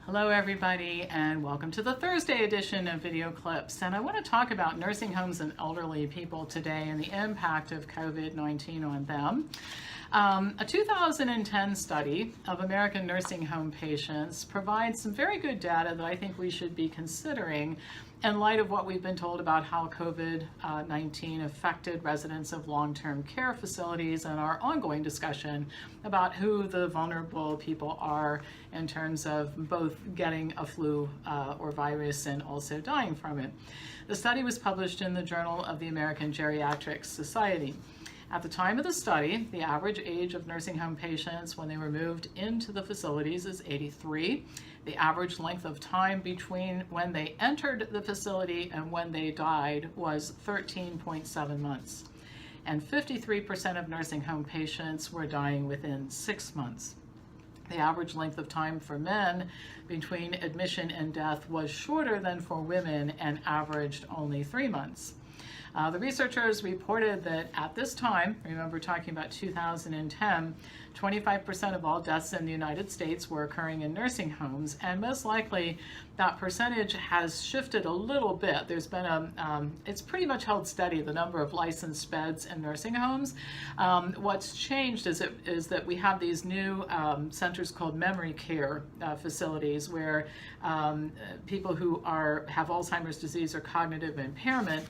Hello everybody, and welcome to the Thursday edition of Video Clips. And I want to talk about nursing homes and elderly people today and the impact of COVID-19 on them. A 2010 study of American nursing home patients provides some very good data that I think we should be considering in light of what we've been told about how COVID-19 affected residents of long-term care facilities and our ongoing discussion about who the vulnerable people are in terms of both getting a flu or virus and also dying from it. The study was published in the Journal of the American Geriatric Society. At the time of the study, the average age of nursing home patients when they were moved into the facilities is 83. The average length of time between when they entered the facility and when they died was 13.7 months. And 53% of nursing home patients were dying within 6 months. The average length of time for men between admission and death was shorter than for women and averaged only 3 months. The researchers reported that at this time, remember talking about 2010, 25% of all deaths in the United States were occurring in nursing homes, and most likely that percentage has shifted a little bit. There's been it's pretty much held steady, the number of licensed beds in nursing homes. What's changed is that we have these new centers called memory care facilities where people who have Alzheimer's disease or cognitive impairment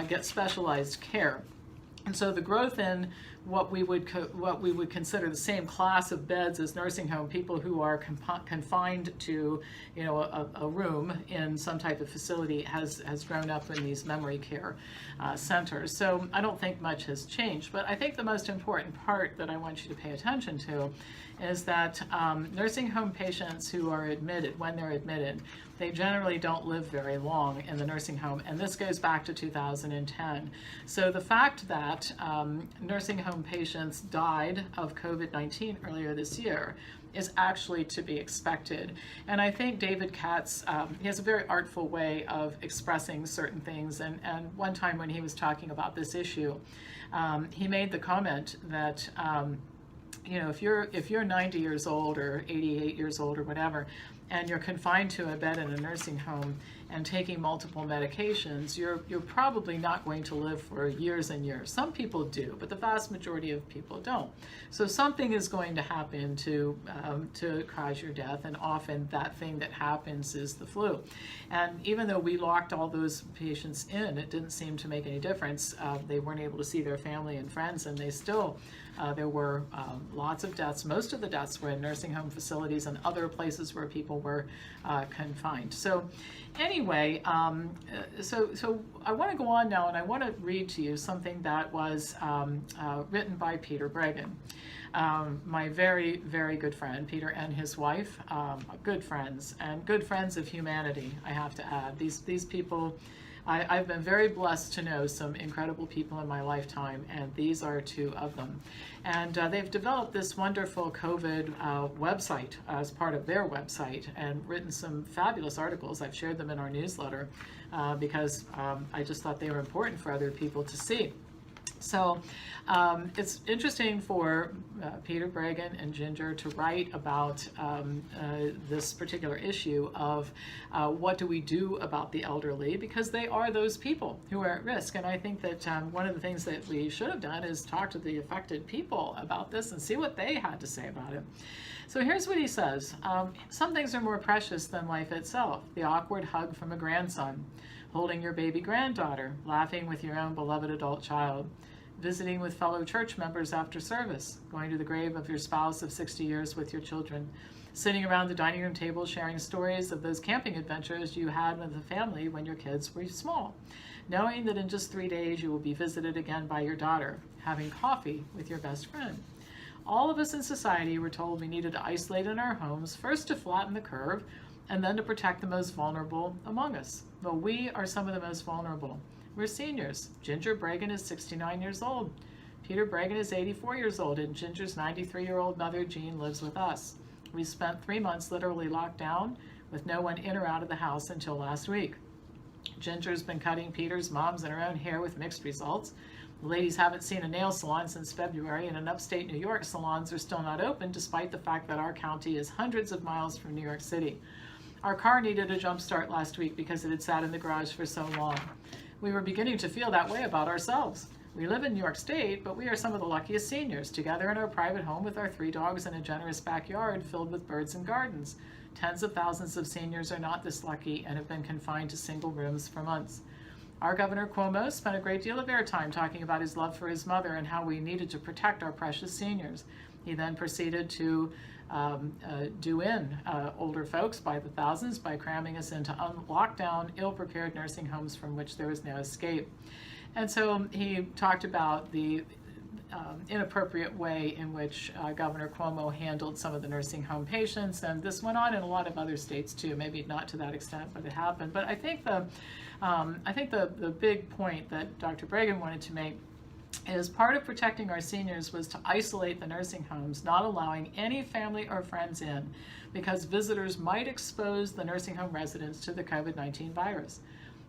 get specialized care. And so the growth in what we would consider the same class of beds as nursing home, people who are confined to a room in some type of facility has grown up in these memory care centers. So I don't think much has changed, but I think the most important part that I want you to pay attention to is that nursing home patients who are admitted, when they're admitted, they generally don't live very long in the nursing home, and this goes back to 2010. So the fact that nursing home patients died of COVID-19 earlier this year is actually to be expected. And I think David Katz, he has a very artful way of expressing certain things, and one time when he was talking about this issue, he made the comment that if you're 90 years old or 88 years old or whatever, and you're confined to a bed in a nursing home and taking multiple medications, you're probably not going to live for years and years. Some people do, but the vast majority of people don't. So something is going to happen to cause your death, and often that thing that happens is the flu. And even though we locked all those patients in, it didn't seem to make any difference. They weren't able to see their family and friends, and they still there were lots of deaths. Most of the deaths were in nursing home facilities and other places where people were confined. So anyway, so I want to go on now, and I want to read to you something that was written by Peter Bregan, my very, very good friend. Peter and his wife, good friends, and good friends of humanity, I have to add. These people, I've been very blessed to know some incredible people in my lifetime, and these are two of them. And they've developed this wonderful COVID website as part of their website and written some fabulous articles. I've shared them in our newsletter because I just thought they were important for other people to see. So it's interesting for Peter Bregan and Ginger to write about this particular issue of what do we do about the elderly, because they are those people who are at risk. And I think that one of the things that we should have done is talk to the affected people about this and see what they had to say about it. So here's what he says. Some things are more precious than life itself. The awkward hug from a grandson, holding your baby granddaughter, laughing with your own beloved adult child, visiting with fellow church members after service, going to the grave of your spouse of 60 years with your children, sitting around the dining room table sharing stories of those camping adventures you had with the family when your kids were small, knowing that in just 3 days you will be visited again by your daughter, having coffee with your best friend. All of us in society were told we needed to isolate in our homes, first to flatten the curve, and then to protect the most vulnerable among us. Well, we are some of the most vulnerable. We're seniors. Ginger Bregan is 69 years old. Peter Bregan is 84 years old, and Ginger's 93-year-old mother, Jean, lives with us. We spent 3 months literally locked down with no one in or out of the house until last week. Ginger's been cutting Peter's mom's and her own hair with mixed results. The ladies haven't seen a nail salon since February, and in upstate New York, salons are still not open despite the fact that our county is hundreds of miles from New York City. Our car needed a jump start last week because it had sat in the garage for so long. We were beginning to feel that way about ourselves. We live in New York State, but we are some of the luckiest seniors, together in our private home with our 3 dogs and a generous backyard filled with birds and gardens. Tens of thousands of seniors are not this lucky and have been confined to single rooms for months. Our Governor Cuomo spent a great deal of airtime talking about his love for his mother and how we needed to protect our precious seniors. He then proceeded to do in older folks by the thousands by cramming us into lockdown, ill-prepared nursing homes from which there was no escape. And so he talked about the inappropriate way in which Governor Cuomo handled some of the nursing home patients, and this went on in a lot of other states too. Maybe not to that extent, but it happened. But I think the big point that Dr. Bregan wanted to make is part of protecting our seniors was to isolate the nursing homes, not allowing any family or friends in, because visitors might expose the nursing home residents to the COVID-19 virus.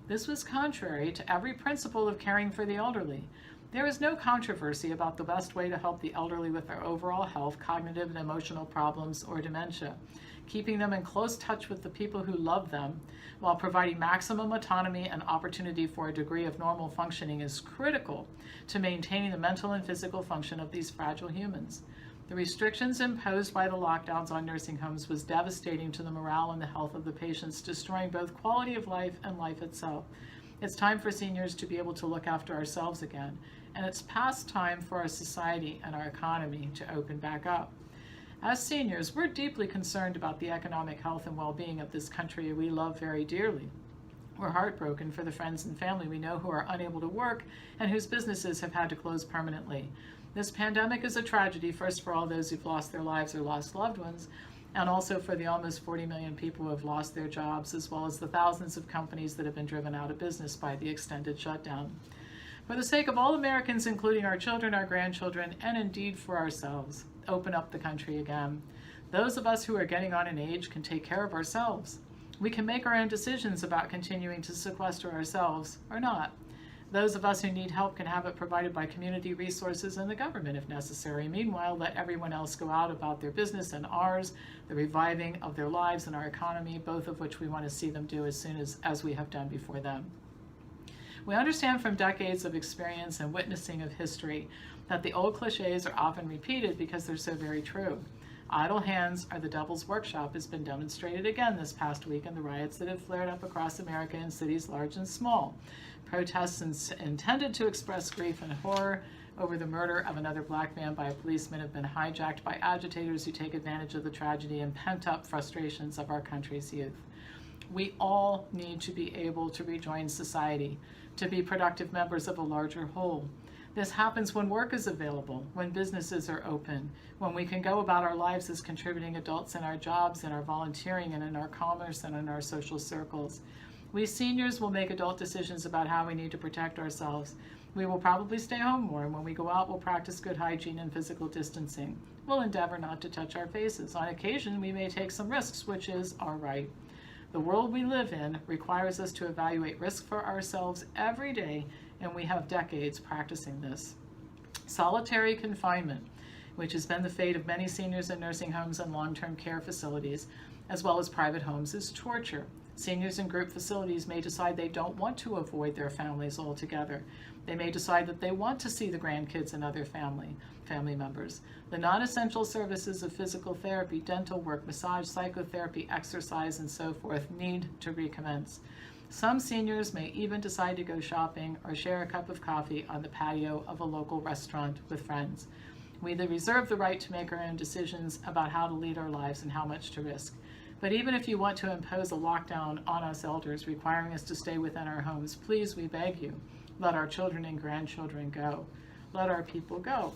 This was contrary to every principle of caring for the elderly. There is no controversy about the best way to help the elderly with their overall health, cognitive and emotional problems, or dementia. Keeping them in close touch with the people who love them while providing maximum autonomy and opportunity for a degree of normal functioning is critical to maintaining the mental and physical function of these fragile humans. The restrictions imposed by the lockdowns on nursing homes was devastating to the morale and the health of the patients, destroying both quality of life and life itself. It's time for seniors to be able to look after ourselves again, and it's past time for our society and our economy to open back up. As seniors, we're deeply concerned about the economic health and well-being of this country we love very dearly. We're heartbroken for the friends and family we know who are unable to work and whose businesses have had to close permanently. This pandemic is a tragedy, first for all those who've lost their lives or lost loved ones, and also for the almost 40 million people who have lost their jobs, as well as the thousands of companies that have been driven out of business by the extended shutdown. For the sake of all Americans, including our children, our grandchildren, and indeed for ourselves, open up the country again. Those of us who are getting on in age can take care of ourselves. We can make our own decisions about continuing to sequester ourselves or not. Those of us who need help can have it provided by community resources and the government if necessary. Meanwhile, let everyone else go out about their business and ours, the reviving of their lives and our economy, both of which we want to see them do as soon as we have done before them. We understand from decades of experience and witnessing of history that the old cliches are often repeated because they're so very true. Idle hands are the devil's workshop has been demonstrated again this past week in the riots that have flared up across America in cities large and small. Protests intended to express grief and horror over the murder of another black man by a policeman have been hijacked by agitators who take advantage of the tragedy and pent-up frustrations of our country's youth. We all need to be able to rejoin society, to be productive members of a larger whole. This happens when work is available, when businesses are open, when we can go about our lives as contributing adults in our jobs, in our volunteering, and in our commerce and in our social circles. We seniors will make adult decisions about how we need to protect ourselves. We will probably stay home more, and when we go out, we'll practice good hygiene and physical distancing. We'll endeavor not to touch our faces. On occasion, we may take some risks, which is our right. The world we live in requires us to evaluate risk for ourselves every day, and we have decades practicing this. Solitary confinement, which has been the fate of many seniors in nursing homes and long-term care facilities, as well as private homes, is torture. Seniors in group facilities may decide they don't want to avoid their families altogether. They may decide that they want to see the grandkids and other family members. The non-essential services of physical therapy, dental work, massage, psychotherapy, exercise, and so forth need to recommence. Some seniors may even decide to go shopping or share a cup of coffee on the patio of a local restaurant with friends. We reserve the right to make our own decisions about how to lead our lives and how much to risk. But even if you want to impose a lockdown on us elders, requiring us to stay within our homes, please, we beg you, let our children and grandchildren go. Let our people go.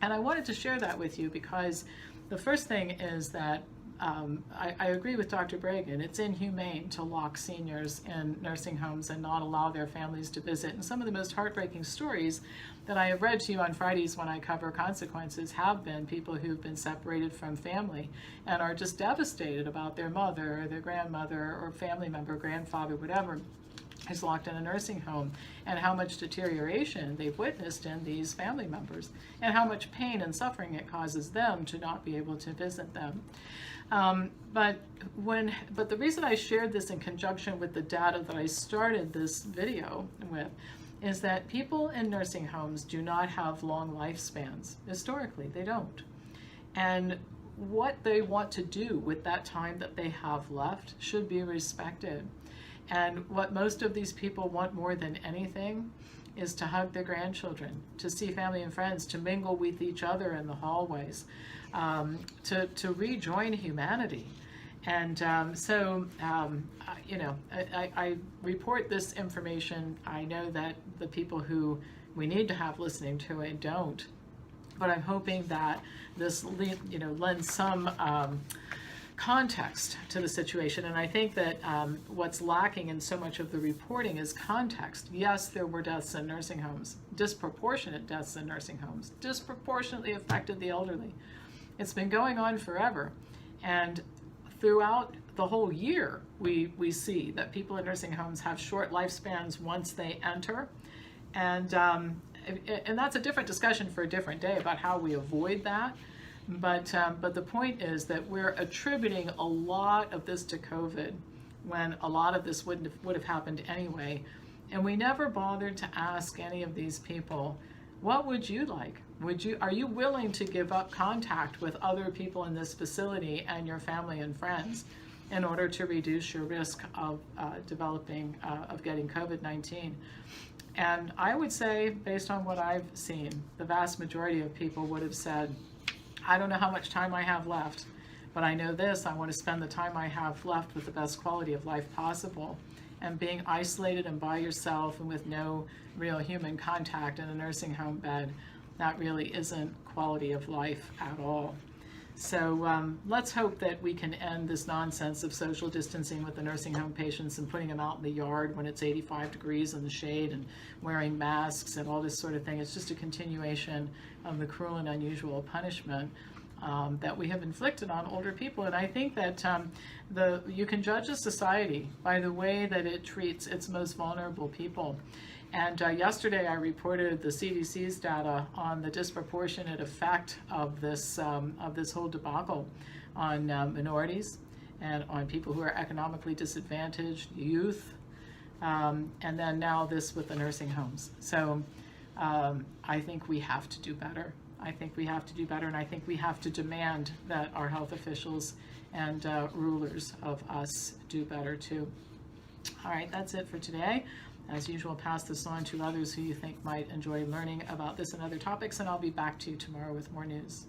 And I wanted to share that with you because the first thing is that I agree with Dr. Bregan. It's inhumane to lock seniors in nursing homes and not allow their families to visit. And some of the most heartbreaking stories that I have read to you on Fridays when I cover consequences have been people who've been separated from family and are just devastated about their mother or their grandmother or family member, grandfather, whatever, is locked in a nursing home, and how much deterioration they've witnessed in these family members, and how much pain and suffering it causes them to not be able to visit them. But the reason I shared this in conjunction with the data that I started this video with is that people in nursing homes do not have long lifespans. Historically, they don't. And what they want to do with that time that they have left should be respected. And what most of these people want more than anything is to hug their grandchildren, to see family and friends, to mingle with each other in the hallways, to rejoin humanity. And you know, I report this information. I know that the people who we need to have listening to it don't, but I'm hoping that this, you know, lends some context to the situation. And I think that what's lacking in so much of the reporting is context. Yes, there were deaths in nursing homes, disproportionate deaths in nursing homes, disproportionately affected the elderly. It's been going on forever. And throughout the whole year, we see that people in nursing homes have short lifespans once they enter. And that's a different discussion for a different day about how we avoid that. But the point is that we're attributing a lot of this to COVID when a lot of this would have happened anyway. And we never bothered to ask any of these people, what would you like? Are you willing to give up contact with other people in this facility and your family and friends in order to reduce your risk of getting COVID-19? And I would say, based on what I've seen, the vast majority of people would have said, I don't know how much time I have left, but I know this: I want to spend the time I have left with the best quality of life possible. And being isolated and by yourself and with no real human contact in a nursing home bed, that really isn't quality of life at all. So let's hope that we can end this nonsense of social distancing with the nursing home patients and putting them out in the yard when it's 85 degrees in the shade and wearing masks and all this sort of thing. It's just a continuation of the cruel and unusual punishment that we have inflicted on older people. And I think that you can judge a society by the way that it treats its most vulnerable people. And yesterday I reported the CDC's data on the disproportionate effect of this whole debacle on minorities and on people who are economically disadvantaged, youth, and then now this with the nursing homes. So I think we have to do better. I think we have to do better, and I think we have to demand that our health officials and rulers of us do better too. All right, that's it for today. As usual, pass this on to others who you think might enjoy learning about this and other topics, and I'll be back to you tomorrow with more news.